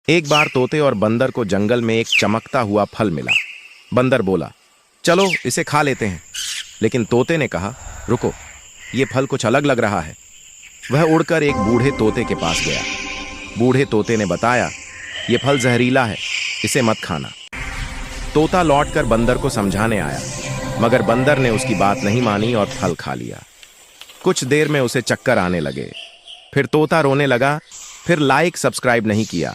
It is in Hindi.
एक बार तोते और बंदर को जंगल में एक चमकता हुआ फल मिला। बंदर बोला, चलो इसे खा लेते हैं। लेकिन तोते ने कहा, रुको, ये फल कुछ अलग लग रहा है। वह उड़कर एक बूढ़े तोते के पास गया। बूढ़े तोते ने बताया, ये फल जहरीला है, इसे मत खाना। तोता लौटकर बंदर को समझाने आया, मगर बंदर ने उसकी बात नहीं मानी और फल खा लिया। कुछ देर में उसे चक्कर आने लगे। फिर तोता रोने लगा, फिर लाइक सब्सक्राइब नहीं किया।